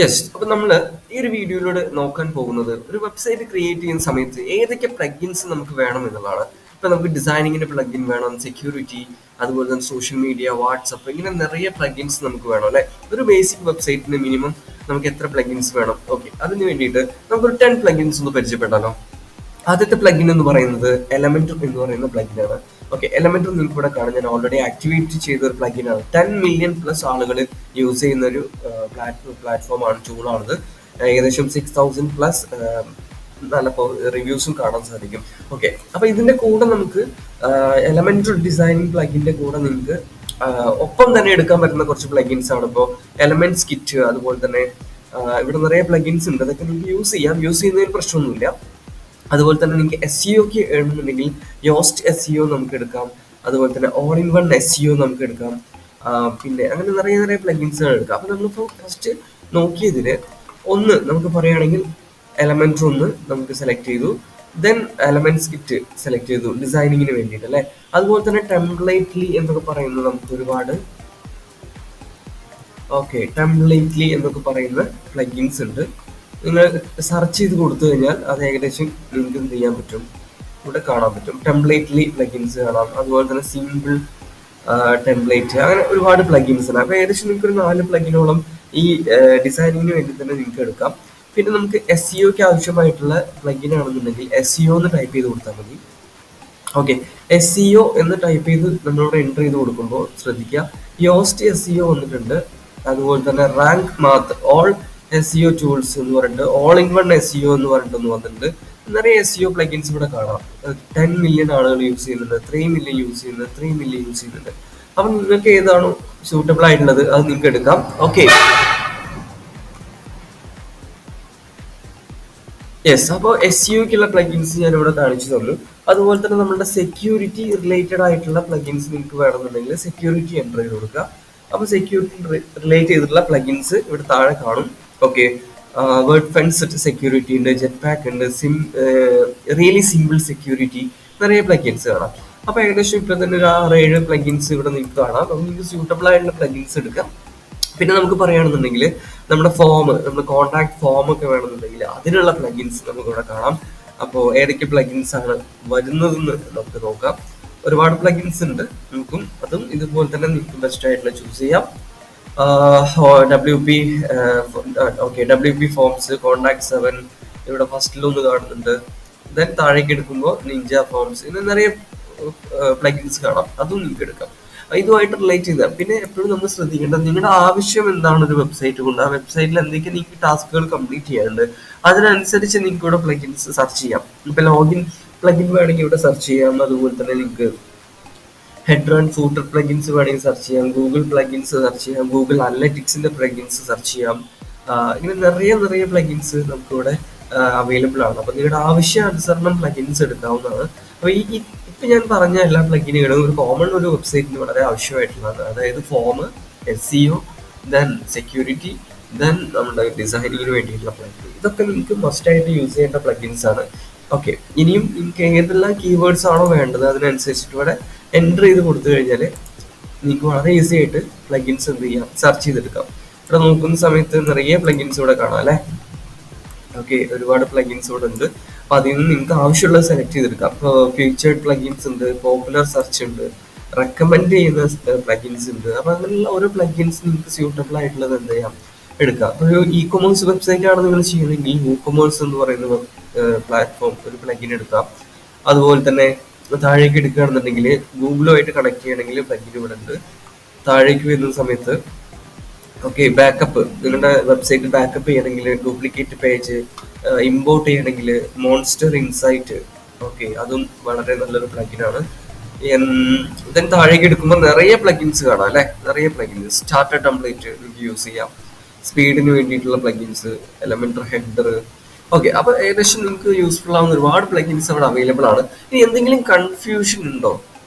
Yes. അപ്പൊ നമ്മള് ഈ ഒരു വീഡിയോയിലൂടെ നോക്കാൻ പോകുന്നത് ഒരു വെബ്സൈറ്റ് ക്രിയേറ്റ് ചെയ്യുന്ന സമയത്ത് ഏതൊക്കെ പ്ലഗിൻസ് നമുക്ക് വേണം എന്നുള്ളതാണ്. ഇപ്പൊ നമുക്ക് ഡിസൈനിങ്ങിന്റെ പ്ലഗിൻ വേണം, സെക്യൂരിറ്റി, അതുപോലെ തന്നെ സോഷ്യൽ മീഡിയ, വാട്സപ്പ്, ഇങ്ങനെ നിറയെ പ്ലഗിൻസ് നമുക്ക് വേണം അല്ലെ. ഒരു ബേസിക് വെബ്സൈറ്റിന് മിനിമം നമുക്ക് എത്ര പ്ലഗിൻസ് വേണം? ഓക്കെ, അതിന് വേണ്ടിയിട്ട് നമുക്കൊരു 10 പ്ലഗിൻസ് ഒന്ന് പരിചയപ്പെട്ടാലോ. ആദ്യത്തെ പ്ലഗിൻ എന്ന് പറയുന്നത് എലമെന്റർ എന്ന് പറയുന്ന പ്ലഗിൻ ആണ്. ഓക്കെ, എലമെന്റർ നിങ്ങൾക്ക് ഇവിടെ കാണാം, ഞാൻ ഓൾറെഡി ആക്ടിവേറ്റ് ചെയ്ത ഒരു പ്ലഗിൻ ആണ്. 10 മില്യൺ പ്ലസ് ആളുകൾ യൂസ് ചെയ്യുന്ന ഒരു പ്ലാറ്റ്ഫോം ആണ്, ടൂളാണിത്. ഏകദേശം 6000 പ്ലസ് നല്ല റിവ്യൂസും കാണാൻ സാധിക്കും. ഓക്കെ, അപ്പൊ ഇതിന്റെ കൂടെ നമുക്ക് എലമെന്റർ ഡിസൈനിങ് പ്ലഗിന്റെ കൂടെ നിങ്ങൾക്ക് ഒപ്പം തന്നെ എടുക്കാൻ പറ്റുന്ന കുറച്ച് പ്ലഗിൻസ് ആണ്. ഇപ്പോൾ എലമെന്റ്സ് കിറ്റ്, അതുപോലെ തന്നെ ഇവിടെ നിറയെ പ്ലഗിൻസ് ഉണ്ട്. അതൊക്കെ നിങ്ങൾക്ക് യൂസ് ചെയ്യാം, യൂസ് ചെയ്യുന്നതിൽ പ്രശ്നമൊന്നുമില്ല. അതുപോലെ തന്നെ നിങ്ങൾക്ക് SEOക്ക് എഴുതുന്നുണ്ടെങ്കിൽ യോസ്റ്റ് SEO നമുക്ക് എടുക്കാം. അതുപോലെ തന്നെ ഓൾ ഇൻ വൺ SEO നമുക്ക് എടുക്കാം. പിന്നെ അങ്ങനെ നിറയെ പ്ലഗിൻസുകൾ എടുക്കാം. അപ്പൊ നമ്മളിപ്പോൾ ഫസ്റ്റ് നോക്കിയതിൽ ഒന്ന് നമുക്ക് പറയുകയാണെങ്കിൽ എലമെന്റർ ഒന്ന് നമുക്ക് സെലക്ട് ചെയ്തു. ദെൻ എലമെന്റ്സ് കിറ്റ് സെലക്ട് ചെയ്തു ഡിസൈനിങ്ങിന് വേണ്ടിയിട്ട് അല്ലെ. അതുപോലെ തന്നെ ടെംപ്ലേറ്റ്ലി എന്നൊക്കെ പറയുന്നത് നമുക്ക് ഒരുപാട് ടെംപ്ലേറ്റ്ലി എന്നൊക്കെ പറയുന്ന പ്ലഗിൻസ് ഉണ്ട്. നിങ്ങൾ സെർച്ച് ചെയ്ത് കൊടുത്തു കഴിഞ്ഞാൽ അത് ഏകദേശം നിങ്ങൾക്ക് എന്ത് ചെയ്യാൻ പറ്റും, ഇവിടെ കാണാൻ പറ്റും. ടെംപ്ലേറ്റ്ലി പ്ലഗിൻസ് കാണാം. അതുപോലെ തന്നെ സിമ്പിൾ ടെംപ്ലേറ്റ്, അങ്ങനെ ഒരുപാട് പ്ലഗിൻസ് ഉണ്ട്. അപ്പോൾ ഏകദേശം നിങ്ങൾക്ക് ഒരു 4 പ്ലഗിനോളം ഈ ഡിസൈനിങ്ങിന് വേണ്ടി തന്നെ നിങ്ങൾക്ക് എടുക്കാം. പിന്നെ നമുക്ക് SEOക്ക് ആവശ്യമായിട്ടുള്ള പ്ലഗിൻ ആണെന്നുണ്ടെങ്കിൽ SEO എന്ന് ടൈപ്പ് ചെയ്ത് കൊടുത്താൽ മതി. ഓക്കെ, SEO എന്ന് ടൈപ്പ് ചെയ്ത് നമ്മളിവിടെ എൻ്റർ ചെയ്ത് കൊടുക്കുമ്പോൾ ശ്രദ്ധിക്കുക, യോസ്റ്റ് SEO വന്നിട്ടുണ്ട്. അതുപോലെ തന്നെ rank math, all SEO tools എന്ന് പറഞ്ഞിട്ട്, ഓൾ ഇൻ വൺ SEO എന്ന് പറഞ്ഞിട്ടൊന്ന് വന്നിട്ടുണ്ട്. നിറയെ SEO പ്ലഗിൻസ് ഇവിടെ കാണാം. 10 മില്യൺ ആളുകൾ യൂസ് ചെയ്യുന്നുണ്ട്, 3 മില്യൺ യൂസ് ചെയ്യുന്നുണ്ട്, 3 മില്യൺ യൂസ് ചെയ്യുന്നുണ്ട്. അപ്പം നിങ്ങൾക്ക് ഏതാണോ സൂട്ടബിൾ ആയിട്ടുള്ളത് അത് നിങ്ങൾക്ക് എടുക്കാം. Okay, yes. അപ്പോൾ SEOക്കുള്ള പ്ലഗിൻസ് ഞാൻ ഇവിടെ കാണിച്ചു തന്നു. അതുപോലെ തന്നെ നമ്മുടെ സെക്യൂരിറ്റി റിലേറ്റഡ് ആയിട്ടുള്ള പ്ലഗിൻസ് നിങ്ങൾക്ക് വേണമെന്നുണ്ടെങ്കിൽ സെക്യൂരിറ്റി എൻ്റർ ചെയ്ത് കൊടുക്കുക. അപ്പോൾ സെക്യൂരിറ്റി റിലേറ്റ് ചെയ്തിട്ടുള്ള പ്ലഗിൻസ് ഇവിടെ താഴെ കാണും. ഓക്കെ, വേർഡ് ഫെൻസ് സെക്യൂരിറ്റി ഉണ്ട്, ജെറ്റ് പാക്ക് ഉണ്ട്, റിയലി സിമ്പിൾ സെക്യൂരിറ്റി, നിറയെ പ്ലഗിൻസ് കാണാം. അപ്പോൾ ഏകദേശം ഇപ്പം തന്നെ ഒരു 6-7 പ്ലഗിൻസ് ഇവിടെ നിങ്ങൾക്ക് കാണാം. അപ്പോൾ നിങ്ങൾക്ക് സ്യൂട്ടബിൾ ആയിട്ടുള്ള പ്ലഗിൻസ് എടുക്കാം. പിന്നെ നമുക്ക് പറയുകയാണെന്നുണ്ടെങ്കിൽ നമ്മുടെ നമ്മുടെ കോൺടാക്ട് ഫോം ഒക്കെ വേണമെന്നുണ്ടെങ്കിൽ അതിനുള്ള പ്ലഗിൻസ് നമുക്ക് ഇവിടെ കാണാം. അപ്പോൾ ഏതൊക്കെ പ്ലഗിൻസ് ആണ് വരുന്നതെന്ന് നമുക്ക് നോക്കാം. ഒരുപാട് പ്ലഗിൻസ് ഉണ്ട്, നമുക്കും അതും ഇതുപോലെ തന്നെ നിങ്ങൾക്ക് ബെസ്റ്റ് ആയിട്ടുള്ള ചൂസ് ചെയ്യാം. WP ഫോംസ്, കോൺടാക്ട് 7 ഇവിടെ ഫസ്റ്റിലൊന്ന് കാണുന്നുണ്ട്. ദെൻ താഴേക്ക് എടുക്കുമ്പോൾ നിഞ്ച ഫോംസ്, ഇങ്ങനെ നിറയെ പ്ലഗിൻസ് കാണാം, അതും നിങ്ങൾക്ക് എടുക്കാം. ഇതുമായിട്ട് റിലേറ്റ് ചെയ്താൽ പിന്നെ എപ്പോഴും നമ്മൾ ശ്രദ്ധിക്കേണ്ടത് നിങ്ങളുടെ ആവശ്യം എന്താണ് ഒരു വെബ്സൈറ്റ് കൊണ്ട്. ആ വെബ്സൈറ്റിൽ എന്തൊക്കെ നിങ്ങൾക്ക് ടാസ്കുകൾ കംപ്ലീറ്റ് ചെയ്യാനുണ്ട്, അതിനനുസരിച്ച് നിങ്ങൾക്ക് ഇവിടെ പ്ലഗിൻസ് സെർച്ച് ചെയ്യാം. ഇപ്പൊ ലോഗിൻ പ്ലഗിൻ വേണമെങ്കിൽ ഇവിടെ സെർച്ച് ചെയ്യാം. അതുപോലെ തന്നെ നിങ്ങൾക്ക് ഹെഡർ ആൻഡ് ഫൂട്ടർ പ്ലഗിൻസ് വേണമെങ്കിൽ സെർച്ച് ചെയ്യാം, ഗൂഗിൾ പ്ലഗിൻസ് സെർച്ച് ചെയ്യാം, ഗൂഗിൾ അനലറ്റിക്സിന്റെ പ്ലഗിൻസ് സെർച്ച് ചെയ്യാം. ഇങ്ങനെ നിറയെ പ്ലഗിൻസ് നമുക്കിവിടെ അവൈലബിൾ ആണ്. അപ്പൊ നിങ്ങളുടെ ആവശ്യാനുസരണം പ്ലഗിൻസ് എടുക്കാവുന്നതാണ്. അപ്പൊ ഇപ്പൊ ഞാൻ പറഞ്ഞ എല്ലാ പ്ലഗിനുകളും ഒരു കോമൺ ഒരു വെബ്സൈറ്റിന് വളരെ ആവശ്യമായിട്ടുള്ളതാണ്. അതായത് form, SEO, then security, then നമ്മുടെ ഡിസൈനിങ്ങിന് വേണ്ടിയിട്ടുള്ള പ്ലഗിൻ, ഇതൊക്കെ നിങ്ങൾക്ക് മസ്റ്റ് ആയിട്ട് യൂസ് ചെയ്യേണ്ട പ്ലഗിൻസ് ആണ്. ഓക്കെ, ഇനിയും നിങ്ങൾക്ക് ഏതെല്ലാം കീവേഡ്സ് ആണോ വേണ്ടത് അതിനനുസരിച്ചിട്ട് ഇവിടെ എൻ്റർ ചെയ്ത് കൊടുത്തു കഴിഞ്ഞാൽ നിങ്ങൾക്ക് വളരെ ഈസി ആയിട്ട് പ്ലഗിൻസ് എന്ത് ചെയ്യാം, സെർച്ച് ചെയ്തെടുക്കാം. ഇവിടെ നോക്കുന്ന സമയത്ത് നിറയെ പ്ലഗിൻസ് ഇവിടെ കാണാം അല്ലെ. ഓക്കെ, ഒരുപാട് പ്ലഗിൻസ് ഇവിടെ ഉണ്ട്. അപ്പൊ അതിൽ നിന്ന് നിങ്ങൾക്ക് ആവശ്യമുള്ളത് സെലക്ട് ചെയ്തെടുക്കാം. ഇപ്പോൾ ഫീച്ചേർഡ് പ്ലഗിൻസ് ഉണ്ട്, പോപ്പുലർ സെർച്ച് ഉണ്ട്, റെക്കമെൻഡ് ചെയ്യുന്ന പ്ലഗിൻസ് ഉണ്ട്. അപ്പൊ അങ്ങനെയുള്ള ഓരോ പ്ലഗിൻസ് നിങ്ങൾക്ക് സ്യൂട്ടബിൾ ആയിട്ടുള്ളത് എന്ത് ചെയ്യാം, എടുക്കാം. അപ്പോൾ ഒരു ഇ-കൊമേഴ്സ് വെബ്സൈറ്റ് ആണ് നിങ്ങൾ ചെയ്യുന്നതെങ്കിൽ WooCommerce എന്ന് പറയുന്ന പ്ലാറ്റ്ഫോം ഒരു പ്ലഗിൻ എടുക്കാം. അതുപോലെ തന്നെ താഴേക്ക് എടുക്കുകയാണെന്നുണ്ടെങ്കിൽ ഗൂഗിളുമായിട്ട് കണക്ട് ചെയ്യണമെങ്കിൽ പ്ലഗിൻ ഇവിടെ ഉണ്ട്. താഴേക്ക് വരുന്ന സമയത്ത് ബാക്കപ്പ്, നിങ്ങളുടെ വെബ്സൈറ്റ് ബാക്കപ്പ് ചെയ്യണമെങ്കിൽ ഡ്യൂപ്ലിക്കേറ്റ് പേജ് ഇമ്പോർട്ട് ചെയ്യണമെങ്കിൽ മോൺസ്റ്റർ ഇൻസൈറ്റ്, അതും വളരെ നല്ലൊരു പ്ലഗിനാണ്. ദെൻ താഴേക്ക് എടുക്കുമ്പോൾ നിറയെ പ്ലഗിൻസ് കാണാം അല്ലെ, നിറയെ പ്ലഗിൻസ്. സ്റ്റാർട്ടർ ടെംപ്ലേറ്റ് നിങ്ങൾക്ക് യൂസ് ചെയ്യാം, സ്പീഡിന് വേണ്ടിയിട്ടുള്ള പ്ലഗിൻസ്, എലമെന്റർ ഹെഡർ. അപ്പൊ ഏകദേശം നിങ്ങൾക്ക് യൂസ്ഫുൾ ആവുന്ന ഒരുപാട് പ്ലഗിൻസ് അവിടെ അവൈലബിൾ ആണ്. ഇനി എന്തെങ്കിലും കൺഫ്യൂഷൻ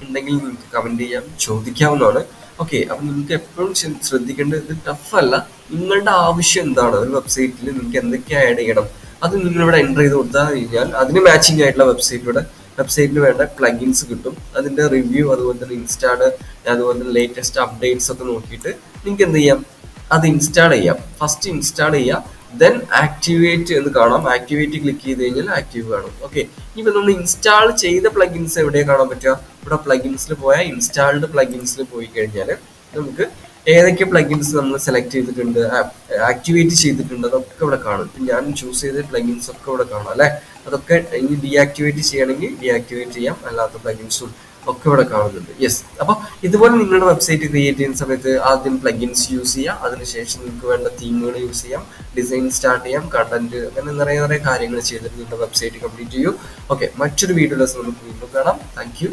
ഉണ്ടെങ്കിൽ നിങ്ങൾക്ക് കമന്റ് ചെയ്യാം, ചോദിക്കാവുന്നതാണ്. അപ്പൊ നിങ്ങൾക്ക് എപ്പോഴും ശ്രദ്ധിക്കേണ്ടത് ഇത് ടഫ് അല്ല, നിങ്ങളുടെ ആവശ്യം എന്താണ്, ഒരു വെബ്സൈറ്റിൽ നിങ്ങൾക്ക് എന്തൊക്കെ ആഡ് ചെയ്യണം അത് നിങ്ങളിവിടെ എൻ്റർ ചെയ്ത് കൊടുത്താൽ കഴിഞ്ഞാൽ അതിന് മാച്ചിങ് ആയിട്ടുള്ള വെബ്സൈറ്റിന് വേണ്ട പ്ലഗിൻസ് കിട്ടും. അതിന്റെ റിവ്യൂ, അതുപോലെ തന്നെ ഇൻസ്റ്റാള്, അതുപോലെ തന്നെ ലേറ്റസ്റ്റ് അപ്ഡേറ്റ്സ് ഒക്കെ നോക്കിയിട്ട് നിങ്ങൾക്ക് എന്ത് ചെയ്യാം, അത് ഇൻസ്റ്റാൾ ചെയ്യാം. ഫസ്റ്റ് ഇൻസ്റ്റാൾ ചെയ്യാം, ദെൻ ആക്ടിവേറ്റ് എന്ന് കാണാം. ആക്ടിവേറ്റ് ക്ലിക്ക് ചെയ്ത് കഴിഞ്ഞാൽ ആക്റ്റീവ് കാണും. ഓക്കെ, ഇപ്പൊ നമ്മൾ ഇൻസ്റ്റാൾ ചെയ്ത പ്ലഗിൻസ് എവിടെയാണ് കാണാൻ പറ്റുക? ഇവിടെ പ്ലഗിൻസിൽ പോയാൽ ഇൻസ്റ്റാൾഡ് പ്ലഗിൻസിൽ പോയി കഴിഞ്ഞാൽ നമുക്ക് ഏതൊക്കെ പ്ലഗിൻസ് നമ്മൾ സെലക്ട് ചെയ്തിട്ടുണ്ട്, ആക്ടിവേറ്റ് ചെയ്തിട്ടുണ്ട്, അതൊക്കെ ഇവിടെ കാണും. ഞാൻ ചൂസ് ചെയ്ത പ്ലഗിൻസ് ഒക്കെ ഇവിടെ കാണാം അല്ലെ. അതൊക്കെ ഇനി ഡീആക്ടിവേറ്റ് ചെയ്യണമെങ്കിൽ ഡീആക്ടിവേറ്റ് ചെയ്യാം, അല്ലാത്ത പ്ലഗിൻസും ഒക്കെ ഇവിടെ കാണുന്നുണ്ട്. യെസ്, അപ്പൊ ഇതുപോലെ നിങ്ങളുടെ വെബ്സൈറ്റ് ക്രിയേറ്റ് ചെയ്യുന്ന സമയത്ത് ആദ്യം പ്ലഗിൻസ് യൂസ് ചെയ്യാം, അതിനുശേഷം നിങ്ങൾക്ക് വേണ്ട തീമുകൾ യൂസ് ചെയ്യാം, ഡിസൈൻ സ്റ്റാർട്ട് ചെയ്യാം, കണ്ടന്റ്, അങ്ങനെ നിറയെ കാര്യങ്ങൾ ചെയ്തിട്ട് നിങ്ങളുടെ വെബ്സൈറ്റ് കംപ്ലീറ്റ് ചെയ്യൂ. ഓക്കെ, മറ്റൊരു വീഡിയോയിലെ നമുക്ക് വീണ്ടും കാണാം. Thank you.